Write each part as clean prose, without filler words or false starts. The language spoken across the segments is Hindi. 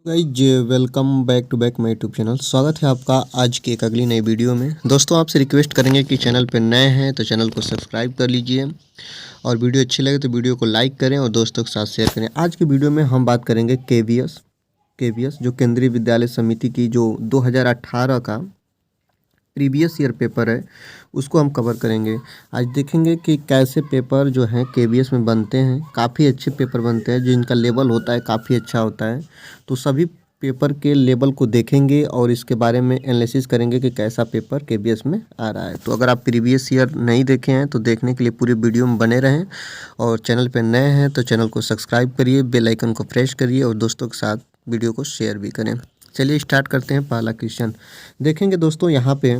Guys welcome back to back my YouTube channel. स्वागत है आपका आज की एक अगली नई वीडियो में। दोस्तों आपसे रिक्वेस्ट करेंगे कि चैनल पर नए हैं तो चैनल को सब्सक्राइब कर लीजिए और वीडियो अच्छी लगे तो वीडियो को लाइक करें और दोस्तों के साथ शेयर करें। आज की वीडियो में हम बात करेंगे केवीएस जो केंद्रीय विद्यालय समिति की जो 2018 का प्रीवियस ईयर पेपर है उसको हम कवर करेंगे। आज देखेंगे कि कैसे पेपर जो हैं केवीएस में बनते हैं। काफ़ी अच्छे पेपर बनते हैं, जिनका लेवल होता है काफ़ी अच्छा होता है। तो सभी पेपर के लेवल को देखेंगे और इसके बारे में एनालिसिस करेंगे कि कैसा पेपर केवीएस में आ रहा है। तो अगर आप प्रीवियस ईयर नहीं देखे हैं तो देखने के लिए पूरी वीडियो में बने रहें और चैनल पर नए हैं तो चैनल को सब्सक्राइब करिए, बेल आइकन को प्रेस करिए और दोस्तों के साथ वीडियो को शेयर भी करें। चलिए स्टार्ट करते हैं। पहला क्वेश्चन देखेंगे दोस्तों, यहाँ पे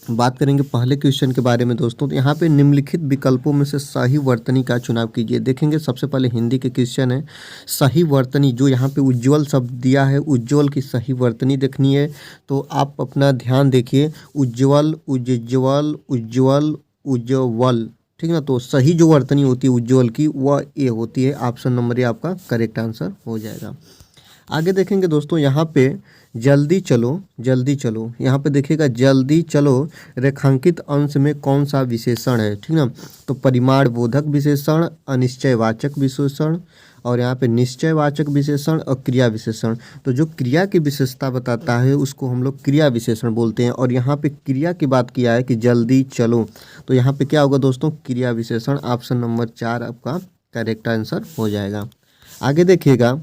बात करेंगे पहले क्वेश्चन के बारे में। दोस्तों तो यहाँ पे निम्नलिखित विकल्पों में से सही वर्तनी का चुनाव कीजिए। देखेंगे सबसे पहले हिंदी के क्वेश्चन है। सही वर्तनी जो यहाँ पे उज्ज्वल शब्द दिया है, उज्ज्वल की सही वर्तनी देखनी है तो आप अपना ध्यान देखिए। उज्ज्वल, उज्ज्वल, उज्ज्वल, उज्ज्वल, ठीक ना। तो सही जो वर्तनी होती है उज्ज्वल की वह ए होती है। ऑप्शन नंबर ए आपका करेक्ट आंसर हो जाएगा। आगे देखेंगे दोस्तों, यहाँ पे जल्दी चलो, जल्दी चलो, यहाँ पे देखिएगा जल्दी चलो रेखांकित अंश में कौन सा विशेषण है, ठीक ना। तो परिमाण बोधक विशेषण, अनिश्चयवाचक विशेषण और यहाँ पे निश्चयवाचक विशेषण और क्रिया विशेषण। तो जो क्रिया की विशेषता बताता है उसको हम लोग क्रिया विशेषण बोलते हैं। और यहाँ पे क्रिया की बात किया है कि जल्दी चलो, तो यहाँ पे क्या होगा दोस्तों, क्रिया विशेषण। ऑप्शन नंबर 4 आपका करेक्ट आंसर हो जाएगा। आगे देखिएगा,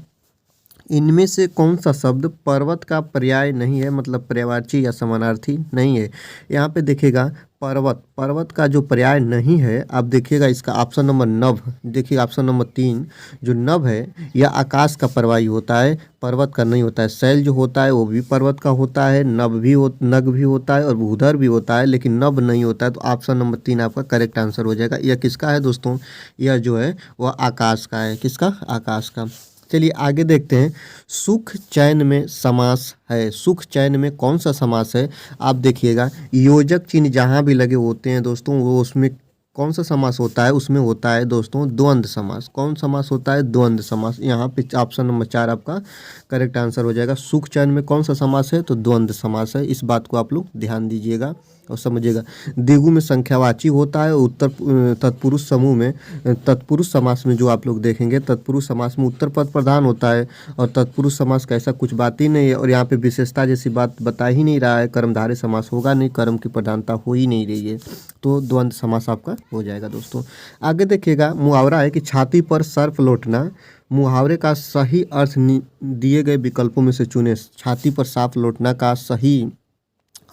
इनमें से कौन सा शब्द पर्वत का पर्याय नहीं है, मतलब पर्यायवाची या समानार्थी नहीं है। यहाँ पे देखिएगा पर्वत, पर्वत का जो पर्याय नहीं है आप देखिएगा इसका ऑप्शन नंबर नभ। देखिए ऑप्शन नंबर 3 जो नभ है यह आकाश का परवाही होता है, पर्वत का नहीं होता है। शैल जो होता है वो भी पर्वत का होता है, नग भी होता है और भूधर भी होता है, लेकिन नभ नहीं होता है। तो ऑप्शन नंबर 3 आपका करेक्ट आंसर हो जाएगा। यह किसका है दोस्तों, यह जो है वह आकाश का है। किसका, आकाश का। चलिए आगे देखते हैं। सुख चैन में समास है, सुख चैन में कौन सा समास है। आप देखिएगा योजक चिन्ह जहाँ भी लगे होते हैं दोस्तों वो उसमें कौन सा समास होता है, उसमें होता है दोस्तों द्वंद्व समास। कौन समास होता है, द्वंद्व समास। यहाँ पे ऑप्शन नंबर 4 आपका करेक्ट आंसर हो जाएगा। सुख चैन में कौन सा समास है, तो द्वंद्व समास है। इस बात को आप लोग ध्यान दीजिएगा और समझिएगा। द्विगु में संख्यावाची होता है। उत्तर तत्पुरुष समूह में तत्पुरुष समास में जो आप लोग देखेंगे तत्पुरुष समास में उत्तर पद प्रधान होता है और तत्पुरुष समास का ऐसा कुछ बात ही नहीं है। और यहाँ पे विशेषता जैसी बात बता ही नहीं रहा है, कर्मधारय समास होगा नहीं, कर्म की प्रधानता हो ही नहीं रही है। तो द्वंद्व समास आपका हो जाएगा दोस्तों। आगे देखिएगा, मुहावरा है कि छाती पर सर्प लौटना। मुहावरे का सही अर्थ दिए गए विकल्पों में से चुने। छाती पर सांप लौटना का सही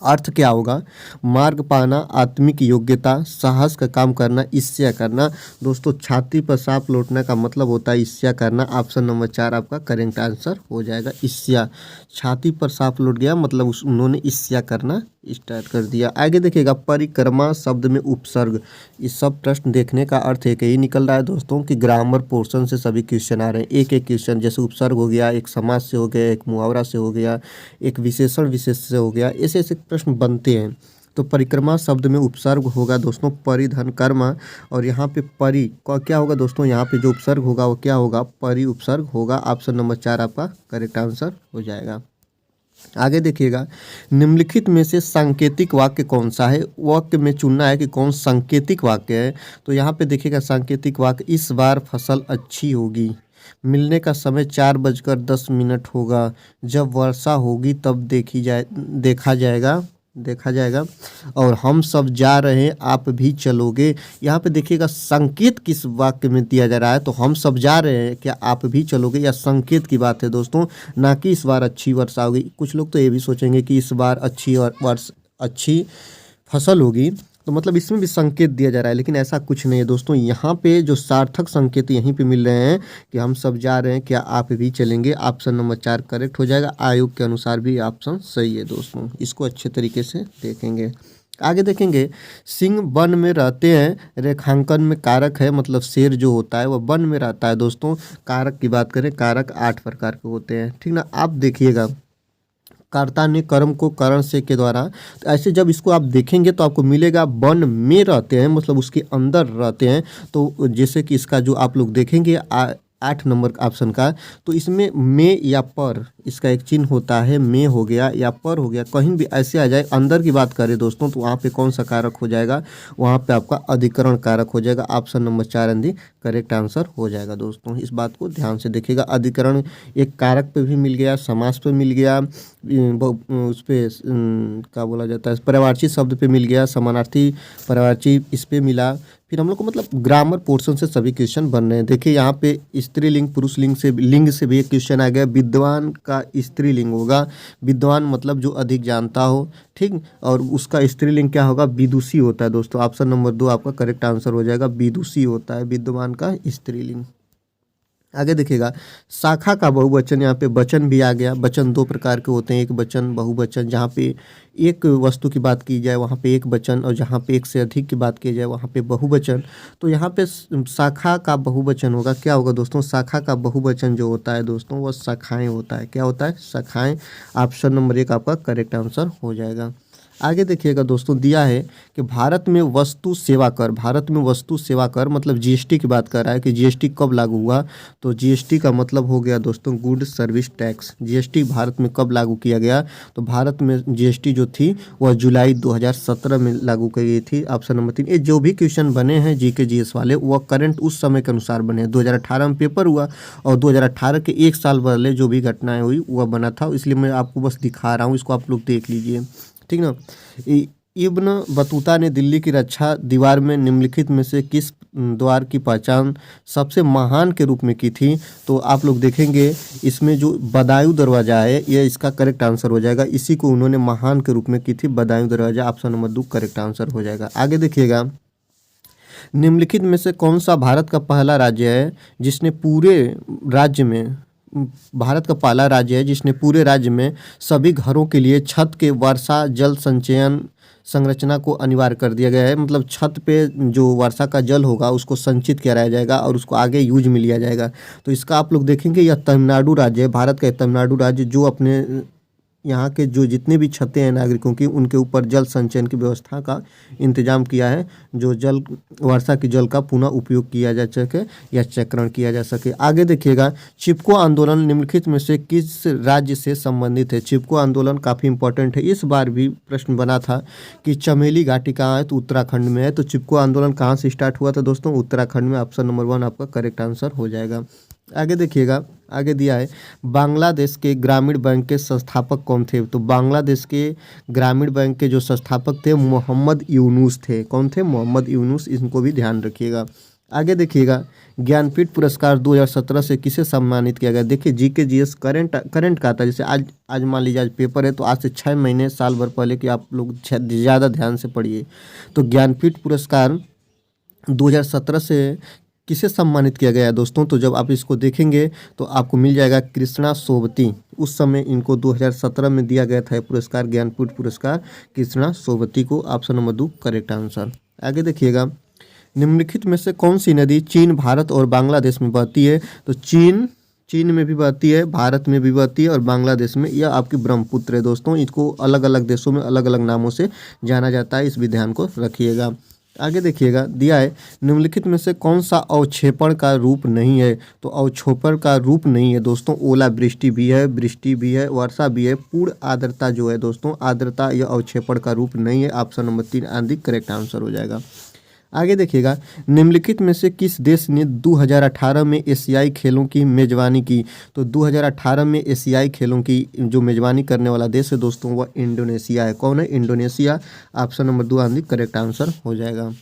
अर्थ क्या होगा, मार्ग पाना, आत्मिक योग्यता, साहस का काम करना, ईर्ष्या करना। दोस्तों छाती पर सांप लौटने का मतलब होता है ईर्ष्या करना। ऑप्शन नंबर 4 आपका करेक्ट आंसर हो जाएगा। ईर्ष्या, छाती पर सांप लौट गया मतलब उन्होंने ईर्ष्या करना स्टार्ट कर दिया। आगे देखिएगा, परिक्रमा शब्द में उपसर्ग। इस सब प्रश्न देखने का अर्थ एक ही निकल रहा है दोस्तों कि ग्रामर पोर्शन से सभी क्वेश्चन आ रहे हैं। एक एक क्वेश्चन, जैसे उपसर्ग हो गया, एक समास से हो गया, एक मुहावरा से हो गया, एक विशेषण विशेष से हो गया, ऐसे ऐसे प्रश्न बनते हैं। तो परिक्रमा शब्द में उपसर्ग होगा दोस्तों परिधन कर्म। और यहाँ पे परि का क्या होगा दोस्तों, यहाँ पे जो उपसर्ग होगा वो क्या होगा, परि उपसर्ग होगा। ऑप्शन नंबर 4 आपका करेक्ट आंसर हो जाएगा। आगे देखिएगा, निम्नलिखित में से सांकेतिक वाक्य कौन सा है। वाक्य में चुनना है कि कौन सांकेतिक वाक्य है। तो यहाँ पे देखिएगा सांकेतिक वाक्य, इस बार फसल अच्छी होगी, मिलने का समय 4:10 होगा, जब वर्षा होगी तब देखा जाएगा और हम सब जा रहे हैं आप भी चलोगे। यहाँ पे देखिएगा संकेत किस वाक्य में दिया जा रहा है, तो हम सब जा रहे हैं क्या आप भी चलोगे, या संकेत की बात है दोस्तों, ना कि इस बार अच्छी वर्षा होगी। कुछ लोग तो ये भी सोचेंगे कि इस बार अच्छी फसल होगी, तो मतलब इसमें भी संकेत दिया जा रहा है, लेकिन ऐसा कुछ नहीं है दोस्तों। यहाँ पे जो सार्थक संकेत यहीं पे मिल रहे हैं कि हम सब जा रहे हैं क्या आप भी चलेंगे। ऑप्शन नंबर 4 करेक्ट हो जाएगा। आयोग के अनुसार भी ऑप्शन सही है दोस्तों, इसको अच्छे तरीके से देखेंगे। आगे देखेंगे, सिंह वन में रहते हैं, रेखांकन में कारक है, मतलब शेर जो होता है वह वन में रहता है दोस्तों। कारक की बात करें, कारक 8 प्रकार के होते हैं, ठीक ना। आप देखिएगा, कर्ता ने कर्म को करण से के द्वारा, तो ऐसे जब इसको आप देखेंगे तो आपको मिलेगा वन में रहते हैं, मतलब उसके अंदर रहते हैं। तो जैसे कि इसका जो आप लोग देखेंगे 8 नंबर ऑप्शन का। तो इसमें में या पर इसका एक चिन्ह होता है, में हो गया या पर हो गया, कहीं भी ऐसे आ जाए। अंदर की बात करें दोस्तों तो वहाँ पे कौन सा कारक हो जाएगा, वहाँ पे आपका अधिकरण कारक हो जाएगा। Option number 4 answer correct answer हो जाएगा दोस्तों। इस बात को ध्यान से देखिएगा। अधिकरण एक कारक पे भी मिल गया, समास पे मिल गया, उस पे क्या बोला जाता है, पर्यायवाची शब्द पे मिल गया, समानार्थी पर्यायवाची इस पे मिला। फिर हम लोग को मतलब ग्रामर पोर्शन से सभी क्वेश्चन बन रहे हैं। देखिए यहाँ पे स्त्रीलिंग पुरुष लिंग से भी एक क्वेश्चन आ गया। विद्वान का स्त्रीलिंग होगा, विद्वान मतलब जो अधिक जानता हो, ठीक। और उसका स्त्रीलिंग क्या होगा, विदुषी होता है दोस्तों। ऑप्शन नंबर 2 आपका करेक्ट आंसर हो जाएगा, विदुषी होता है विद्वान का स्त्रीलिंग। आगे देखिएगा, शाखा का बहुवचन, यहाँ पे वचन भी आ गया। वचन दो प्रकार के होते हैं, एक वचन बहुवचन, जहाँ पे एक वस्तु की बात की जाए वहाँ पे एक वचन, और जहाँ पे एक से अधिक की बात की जाए वहाँ पे बहुवचन। तो यहाँ पे शाखा का बहुवचन होगा, क्या होगा दोस्तों, शाखा का बहुवचन जो होता है दोस्तों वह शाखाएँ होता है। क्या होता है, शाखाएँ। ऑप्शन नंबर 1 आपका करेक्ट आंसर हो जाएगा। आगे देखिएगा दोस्तों, दिया है कि भारत में वस्तु सेवा कर, भारत में वस्तु सेवा कर मतलब जीएसटी की बात कर रहा है कि जीएसटी कब लागू हुआ। तो जीएसटी का मतलब हो गया दोस्तों good service tax. GST Bharat में कब लागू किया गया, तो भारत में जीएसटी जो थी वह जुलाई 2017 में लागू की गई थी। Option number 3। ये जो भी क्वेश्चन बने हैं जीके जीएस वाले वह करंट उस समय के अनुसार बने हैं। 2018 में पेपर हुआ और 2018 के एक साल पहले जो भी घटनाएं हुई वह बना था, इसलिए मैं आपको बस दिखा रहा हूँ, इसको आप लोग देख लीजिए, ठीक ना। इब्न बतूता ने दिल्ली की रक्षा दीवार में निम्नलिखित में से किस द्वार की पहचान सबसे महान के रूप में की थी। तो आप लोग देखेंगे इसमें जो बदायूं दरवाज़ा है ये इसका करेक्ट आंसर हो जाएगा। इसी को उन्होंने महान के रूप में की थी, बदायूं दरवाज़ा। ऑप्शन नंबर 2 करेक्ट आंसर हो जाएगा। आगे देखिएगा, निम्नलिखित में से कौन सा भारत का पहला राज्य है जिसने पूरे राज्य में, भारत का पहला राज्य है जिसने पूरे राज्य में सभी घरों के लिए छत के वर्षा जल संचयन संरचना को अनिवार्य कर दिया गया है। मतलब छत पे जो वर्षा का जल होगा उसको संचित किया रह जाएगा और उसको आगे यूज में लिया जाएगा। तो इसका आप लोग देखेंगे यह तमिलनाडु राज्य है, भारत का तमिलनाडु राज्य, जो अपने यहाँ के जो जितने भी छतें हैं नागरिकों की उनके ऊपर जल संचयन की व्यवस्था का इंतजाम किया है, जो जल वर्षा की जल का पुनः उपयोग किया जा सके या चक्रण किया जा सके। आगे देखिएगा, चिपको आंदोलन निम्नलिखित में से किस राज्य से संबंधित है। चिपको आंदोलन काफ़ी इंपॉर्टेंट है, इस बार भी प्रश्न बना था कि चमेली घाटी कहाँ है, तो उत्तराखंड में है। तो चिपको आंदोलन कहाँ से स्टार्ट हुआ था दोस्तों, उत्तराखंड में। ऑप्शन नंबर 1 आपका करेक्ट आंसर हो जाएगा। आगे देखिएगा, आगे दिया है बांग्लादेश के ग्रामीण बैंक के संस्थापक कौन थे। तो बांग्लादेश के ग्रामीण बैंक के जो संस्थापक थे मोहम्मद यूनुस थे। कौन थे, मोहम्मद यूनुस, इनको भी ध्यान रखिएगा। आगे देखिएगा, ज्ञानपीठ पुरस्कार 2017 से किसे सम्मानित किया गया। देखिए जीके जीएस करंट का था, जैसे आज मान लीजिए आज पेपर है तो आज से 6 महीने साल भर पहले कि आप लोग ज़्यादा ध्यान से पढ़िए। तो ज्ञानपीठ पुरस्कार 2017 से किसे सम्मानित किया गया है दोस्तों, तो जब आप इसको देखेंगे तो आपको मिल जाएगा कृष्णा सोबती। उस समय इनको 2017 में दिया गया था पुरस्कार, ज्ञानपीठ पुरस्कार कृष्णा सोबती को। Option number 2 correct answer. आगे देखिएगा, निम्नलिखित में से कौन सी नदी चीन, भारत और बांग्लादेश में बहती है। तो चीन में भी बहती है, भारत में भी बहती है और बांग्लादेश में। यह आपकी ब्रह्मपुत्र है दोस्तों। इसको अलग अलग देशों में अलग अलग नामों से जाना जाता है, इस भी ध्यान को रखिएगा। आगे देखिएगा, दिया है निम्नलिखित में से कौन सा अवक्षेपण का रूप नहीं है। तो अवक्षेपण का रूप नहीं है दोस्तों, ओला वृष्टि भी है, वृष्टि भी है, वर्षा भी है। पूर्ण आर्द्रता जो है दोस्तों, आर्द्रता यह अवक्षेपण का रूप नहीं है। ऑप्शन नंबर 3 आंधी करेक्ट आंसर हो जाएगा। आगे देखिएगा, निम्नलिखित में से किस देश ने 2018 में एशियाई खेलों की मेजबानी की। तो 2018 में एशियाई खेलों की जो मेजबानी करने वाला देश है दोस्तों वह इंडोनेशिया है। कौन है, इंडोनेशिया। ऑप्शन नंबर 2 आंधी करेक्ट आंसर हो जाएगा।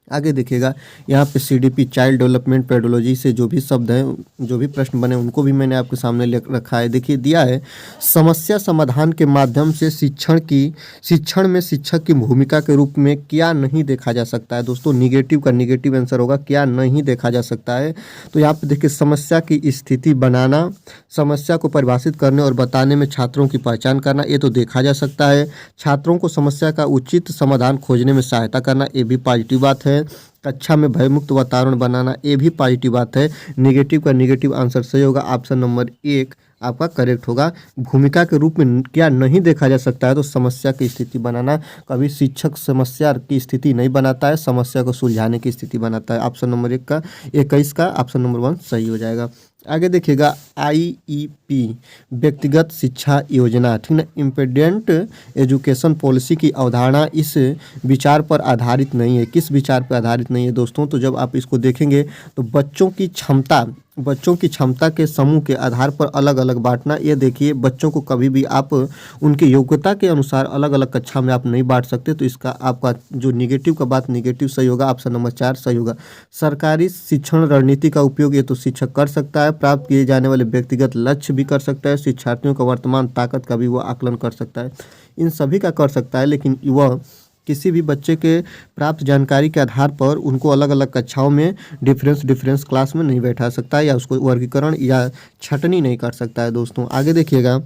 आगे देखिएगा, यहाँ पे सीडीपी चाइल्ड डेवलपमेंट पेडोलॉजी से जो भी शब्द हैं, जो भी प्रश्न बने उनको भी मैंने आपके सामने रखा है। देखिए दिया है समस्या समाधान के माध्यम से शिक्षण में शिक्षक की भूमिका के रूप में क्या नहीं देखा जा सकता है। दोस्तों निगेटिव का निगेटिव आंसर होगा, क्या नहीं देखा जा सकता है। तो यहाँ पे देखिए, समस्या की स्थिति बनाना, समस्या को परिभाषित करने और बताने में छात्रों की पहचान करना, ये तो देखा जा सकता है। छात्रों को समस्या का उचित समाधान खोजने में सहायता करना, ये भी पॉजिटिव बात है। कक्षा में भयमुक्त वातावरण बनाना, ये भी पॉजिटिव बात है। नेगेटिव का नेगेटिव आंसर सही होगा। ऑप्शन नंबर 1 आपका करेक्ट होगा। भूमिका के रूप में क्या नहीं देखा जा सकता है, तो समस्या की स्थिति बनाना। कभी शिक्षक समस्या की स्थिति नहीं बनाता है, समस्या को सुलझाने की स्थिति बनाता है। ऑप्शन नंबर 21 का ऑप्शन नंबर 1 सही हो जाएगा। आगे देखिएगा, आईईपी व्यक्तिगत शिक्षा योजना, ठीक ना, इंडिपेंडेंट एजुकेशन पॉलिसी की अवधारणा इस विचार पर आधारित नहीं है। किस विचार पर आधारित नहीं है दोस्तों? तो जब आप इसको देखेंगे तो बच्चों की क्षमता के समूह के आधार पर अलग अलग बांटना। ये देखिए, बच्चों को कभी भी आप उनकी योग्यता के अनुसार अलग अलग कक्षा में आप नहीं बांट सकते। तो इसका आपका जो निगेटिव का बात, निगेटिव सही होगा, ऑप्शन नंबर 4 सही होगा। सरकारी शिक्षण रणनीति का उपयोग ये तो शिक्षक कर सकता है, प्राप्त किए जाने वाले व्यक्तिगत लक्ष्य भी कर सकता है, शिक्षार्थियों का वर्तमान ताकत का भी वह आकलन कर सकता है। इन सभी का कर सकता है, लेकिन वह किसी भी बच्चे के प्राप्त जानकारी के आधार पर उनको अलग अलग कक्षाओं में डिफरेंस क्लास में नहीं बैठा सकता है, या उसको वर्गीकरण या छटनी नहीं कर सकता है। दोस्तों आगे देखिएगा,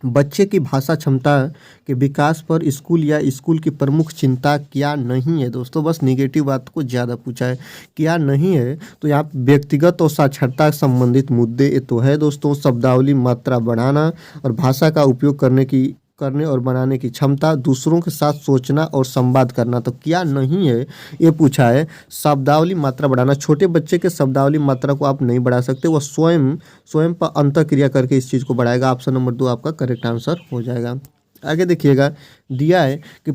बच्चे की भाषा क्षमता के विकास पर स्कूल या स्कूल की प्रमुख चिंता क्या नहीं है। दोस्तों बस निगेटिव बात को ज़्यादा पूछा है, क्या नहीं है। तो यहाँ व्यक्तिगत और साक्षरता संबंधित मुद्दे ये तो है दोस्तों। शब्दावली मात्रा बढ़ाना और भाषा का उपयोग करने और बनाने की क्षमता, दूसरों के साथ सोचना और संवाद करना। तो क्या नहीं है ये पूछा है। शब्दावली मात्रा बढ़ाना, छोटे बच्चे के शब्दावली मात्रा को आप नहीं बढ़ा सकते, वह स्वयं पर अंतःक्रिया करके इस चीज़ को बढ़ाएगा। ऑप्शन नंबर 2 आपका करेक्ट आंसर हो जाएगा। आगे देखिएगा, दिया है कि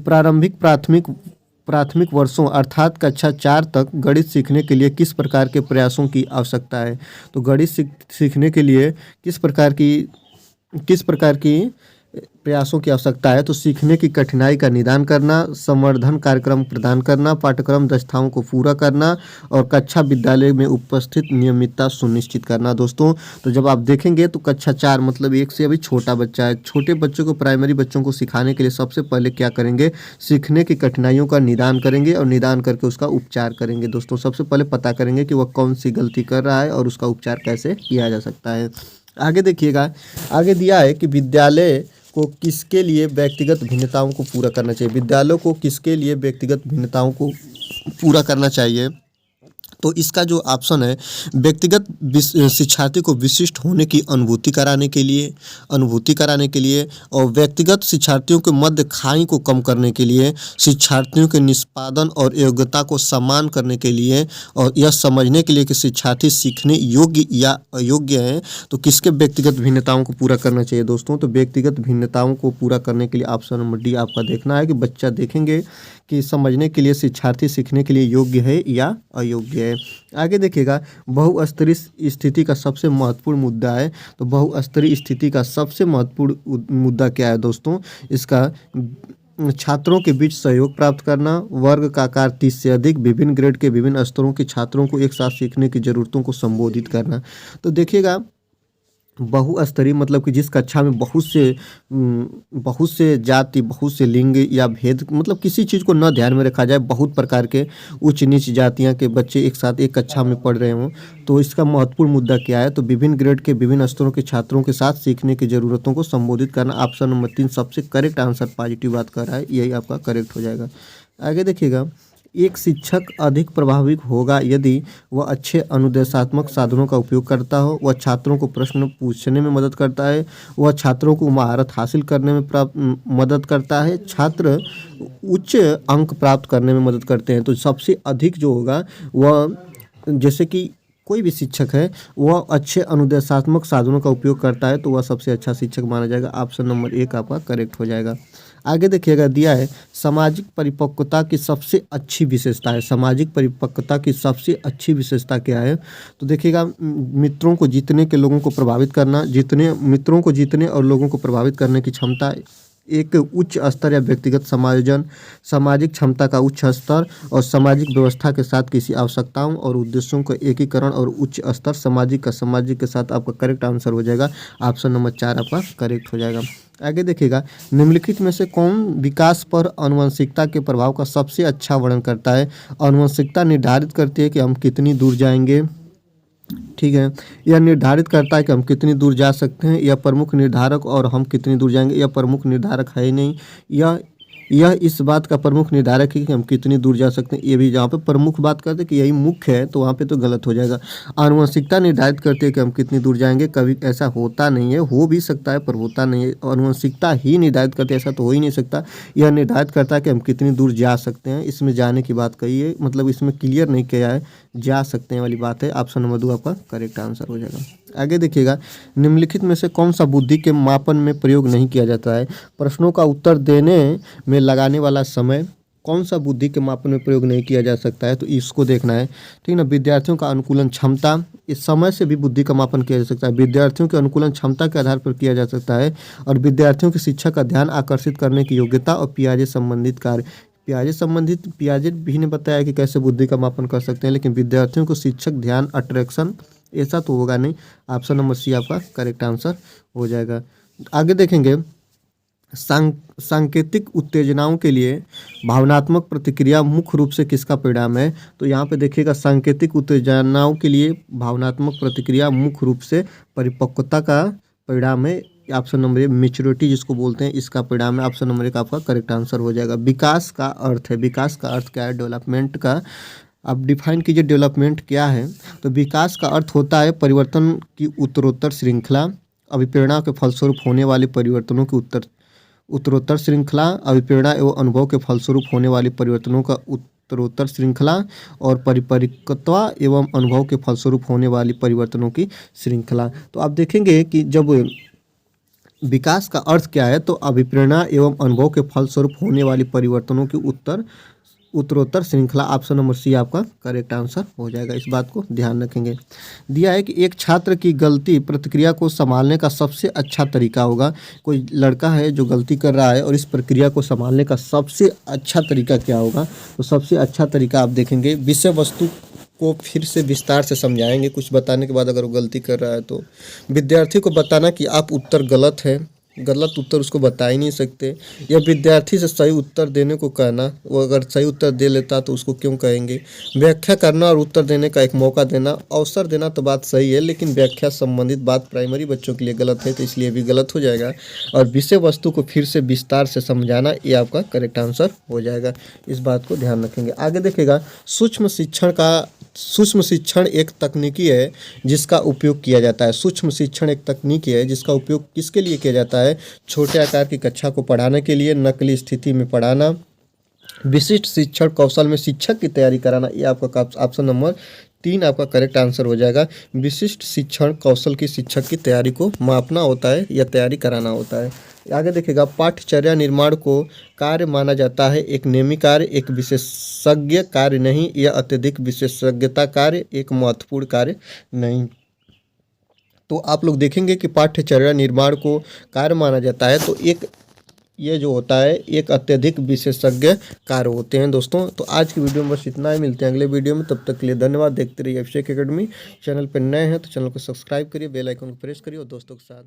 प्राथमिक वर्षों अर्थात कक्षा 4 तक गणित सीखने के लिए किस प्रकार के प्रयासों की आवश्यकता है। तो गणित सीखने के लिए किस प्रकार की प्रयासों की आवश्यकता है। तो सीखने की कठिनाई का निदान करना, संवर्धन कार्यक्रम प्रदान करना, पाठ्यक्रम दक्षताओं को पूरा करना और कक्षा विद्यालय में उपस्थित नियमितता सुनिश्चित करना। दोस्तों तो जब आप देखेंगे तो कक्षा 4 मतलब 1 से अभी छोटा बच्चा है। छोटे बच्चों को, प्राइमरी बच्चों को सिखाने के लिए सबसे पहले क्या करेंगे, सीखने की कठिनाइयों का निदान करेंगे और निदान करके उसका उपचार करेंगे। दोस्तों सबसे पहले पता करेंगे कि वह कौन सी गलती कर रहा है और उसका उपचार कैसे किया जा सकता है। आगे देखिएगा, आगे दिया है कि विद्यालय को किसके लिए व्यक्तिगत भिन्नताओं को पूरा करना चाहिए। विद्यालयों को किसके लिए व्यक्तिगत भिन्नताओं को पूरा करना चाहिए। तो इसका जो ऑप्शन है, व्यक्तिगत शिक्षार्थी को विशिष्ट होने की अनुभूति कराने के लिए और व्यक्तिगत शिक्षार्थियों के मध्य खाई को कम करने के लिए, शिक्षार्थियों के निष्पादन और योग्यता को समान करने के लिए और यह समझने के लिए कि शिक्षार्थी सीखने योग्य या अयोग्य हैं। तो किसके व्यक्तिगत भिन्नताओं को पूरा करना चाहिए दोस्तों? तो व्यक्तिगत भिन्नताओं को पूरा करने के लिए ऑप्शन नंबर डी आपका देखना है कि बच्चा देखेंगे कि समझने के लिए शिक्षार्थी सीखने के लिए योग्य है या अयोग्य है। आगे देखिएगा, बहुस्तरीय स्थिति का सबसे महत्वपूर्ण मुद्दा है। तो बहुस्तरीय स्थिति का सबसे महत्वपूर्ण मुद्दा क्या है दोस्तों? इसका छात्रों के बीच सहयोग प्राप्त करना, वर्ग का आकार 30 से अधिक, विभिन्न ग्रेड के विभिन्न स्तरों के छात्रों को एक साथ सीखने की ज़रूरतों को संबोधित करना। तो देखिएगा, बहुस्तरीय मतलब कि जिस कक्षा में बहुत से जाति, बहुत से लिंग या भेद, मतलब किसी चीज़ को न ध्यान में रखा जाए, बहुत प्रकार के उच्च नीच जातियां के बच्चे एक साथ एक कक्षा में पढ़ रहे हों। तो इसका महत्वपूर्ण मुद्दा क्या है? तो विभिन्न ग्रेड के विभिन्न स्तरों के छात्रों के साथ सीखने की ज़रूरतों को संबोधित करना। ऑप्शन नंबर 3 सबसे करेक्ट आंसर, पॉजिटिव बात कर रहा है, यही आपका करेक्ट हो जाएगा। आगे देखिएगा, एक शिक्षक अधिक प्रभावी होगा यदि वह अच्छे अनुदेशात्मक साधनों का उपयोग करता हो, वह छात्रों को प्रश्न पूछने में मदद करता है, वह छात्रों को महारत हासिल करने में मदद करता है, छात्र उच्च अंक प्राप्त करने में मदद करते हैं। तो सबसे अधिक जो होगा वह, जैसे कि कोई भी शिक्षक है वह अच्छे अनुदेशात्मक साधनों का उपयोग करता है, तो वह सबसे अच्छा शिक्षक माना जाएगा। ऑप्शन नंबर 1 आपका करेक्ट हो जाएगा। आगे देखिएगा, दिया है सामाजिक परिपक्वता की सबसे अच्छी विशेषता है। सामाजिक परिपक्वता की सबसे अच्छी विशेषता क्या है? तो देखिएगा, मित्रों को जीतने के लोगों को प्रभावित करना, मित्रों को जीतने और लोगों को प्रभावित करने की क्षमता, एक उच्च स्तर या व्यक्तिगत समायोजन, सामाजिक क्षमता का उच्च स्तर और सामाजिक व्यवस्था के साथ किसी आवश्यकताओं और उद्देश्यों का एकीकरण और उच्च स्तर, सामाजिक के साथ आपका करेक्ट आंसर हो जाएगा। ऑप्शन नंबर 4 आपका करेक्ट हो जाएगा। आगे देखिएगा, निम्नलिखित में से कौन विकास पर आनुवंशिकता के प्रभाव का सबसे अच्छा वर्णन करता है? आनुवंशिकता निर्धारित करती है कि हम कितनी दूर जाएंगे, ठीक है, यह निर्धारित करता है कि हम कितनी दूर जा सकते हैं, यह प्रमुख निर्धारक और हम कितनी दूर जाएंगे, यह प्रमुख निर्धारक है ही नहीं, यह यह इस बात का प्रमुख निर्धारक है कि हम कितनी दूर जा सकते हैं। ये भी जहाँ पे प्रमुख बात करते हैं कि यही मुख्य है तो वहाँ पे तो गलत हो जाएगा। आनुवंशिकता निर्धारित करती है कि हम कितनी दूर जाएंगे, कभी ऐसा होता नहीं है, हो भी सकता है पर होता नहीं है। आनुवंशिकता ही निर्धारित करती है, ऐसा तो हो ही नहीं सकता। यह निर्धारित करता है कि हम कितनी दूर जा सकते हैं। इसमें जाने की बात कही है, मतलब इसमें क्लियर नहीं किया है, जा सकते हैं वाली बात है। ऑप्शन नंबर 2 आपका करेक्ट आंसर हो जाएगा। आगे देखिएगा, निम्नलिखित में से कौन सा बुद्धि के मापन में प्रयोग नहीं किया जाता है। प्रश्नों का उत्तर देने में लगाने वाला समय कौन सा बुद्धि के मापन में प्रयोग नहीं किया जा सकता है, तो इसको देखना है। ठीक ना, विद्यार्थियों का अनुकूलन क्षमता, इस समय से भी बुद्धि का मापन किया जा सकता है। विद्यार्थियों के अनुकूलन क्षमता के आधार पर किया जा सकता है। और विद्यार्थियों की शिक्षा का ध्यान आकर्षित करने की योग्यता और पियाजे संबंधित कार्य, पियाजे भी ने बताया कि कैसे बुद्धि का मापन कर सकते हैं, लेकिन विद्यार्थियों को शिक्षक ध्यान अट्रैक्शन ऐसा तो होगा नहीं। ऑप्शन नंबर सी आपका करेक्ट आंसर हो जाएगा। आगे देखेंगे, सांकेतिक उत्तेजनाओं के लिए भावनात्मक प्रतिक्रिया मुख्य रूप से किसका परिणाम है। तो यहाँ पे देखिएगा, सांकेतिक उत्तेजनाओं के लिए भावनात्मक प्रतिक्रिया मुख्य रूप से परिपक्वता का परिणाम है। ऑप्शन नंबर ए मेच्योरिटी जिसको बोलते हैं, इसका परिणाम है। ऑप्शन नंबर 1 आपका करेक्ट आंसर हो जाएगा। विकास का अर्थ है, विकास का अर्थ क्या है, डेवलपमेंट का। अब डिफाइन कीजिए डेवलपमेंट क्या है। तो विकास का अर्थ होता है परिवर्तन की उत्तरोत्तर श्रृंखला, अभिप्रेरणा के फलस्वरूप होने वाले परिवर्तनों की उत्तरोत्तर श्रृंखला, अभिप्रेरणा एवं अनुभव के फलस्वरूप होने वाले परिवर्तनों का उत्तरोत्तर श्रृंखला, और परिपक्वता एवं अनुभव के फलस्वरूप होने वाली परिवर्तनों की श्रृंखला। तो आप देखेंगे कि जब विकास का अर्थ क्या है, तो अभिप्रेरणा एवं अनुभव के फलस्वरूप होने वाली परिवर्तनों की उत्तरोत्तर श्रृंखला। ऑप्शन नंबर सी आपका करेक्ट आंसर हो जाएगा। इस बात को ध्यान रखेंगे। दिया है कि एक छात्र की गलती प्रक्रिया को संभालने का सबसे अच्छा तरीका होगा। कोई लड़का है जो गलती कर रहा है और इस प्रक्रिया को संभालने का सबसे अच्छा तरीका क्या होगा। तो सबसे अच्छा तरीका आप देखेंगे, विषय वस्तु को फिर से विस्तार से समझाएंगे। कुछ बताने के बाद अगर वो गलती कर रहा है तो विद्यार्थी को बताना कि आप उत्तर गलत है, गलत उत्तर उसको बता ही नहीं सकते, या विद्यार्थी से सही उत्तर देने को कहना, वो अगर सही उत्तर दे लेता तो उसको क्यों कहेंगे। व्याख्या करना और उत्तर देने का एक मौका देना, अवसर देना तो बात सही है, लेकिन व्याख्या संबंधित बात प्राइमरी बच्चों के लिए गलत है, तो इसलिए भी गलत हो जाएगा। और विषय वस्तु को फिर से विस्तार से समझाना, ये आपका करेक्ट आंसर हो जाएगा। इस बात को ध्यान रखेंगे। आगे देखेगा, सूक्ष्म शिक्षण एक तकनीकी है जिसका उपयोग किया जाता है। सूक्ष्म शिक्षण एक तकनीकी है जिसका उपयोग किसके लिए किया जाता है। छोटे आकार की कक्षा को पढ़ाने के लिए, नकली स्थिति में पढ़ाना, विशिष्ट शिक्षण कौशल में शिक्षक की तैयारी कराना। ये आपका ऑप्शन नंबर 3 आपका करेक्ट आंसर हो जाएगा। विशिष्ट शिक्षण कौशल की शिक्षक की तैयारी को मापना होता है या तैयारी कराना होता है। आगे देखिएगा, पाठ्यचर्या निर्माण को कार्य माना जाता है, एक नियमित कार्य, एक विशेषज्ञ कार्य नहीं, यह अत्यधिक विशेषज्ञता कार्य, एक महत्वपूर्ण कार्य नहीं। तो आप लोग देखेंगे कि पाठ्यचर्या निर्माण को कार्य माना जाता है, तो एक ये जो होता है एक अत्यधिक विशेषज्ञ कार्य होते हैं दोस्तों। तो आज की वीडियो में बस इतना ही, मिलते हैं अगले वीडियो में, तब तक के लिए धन्यवाद। देखते रहिए अभिषेक एकेडमी। चैनल पर नए हैं तो चैनल को सब्सक्राइब करिए, बेल आइकन को प्रेस करिए और दोस्तों के साथ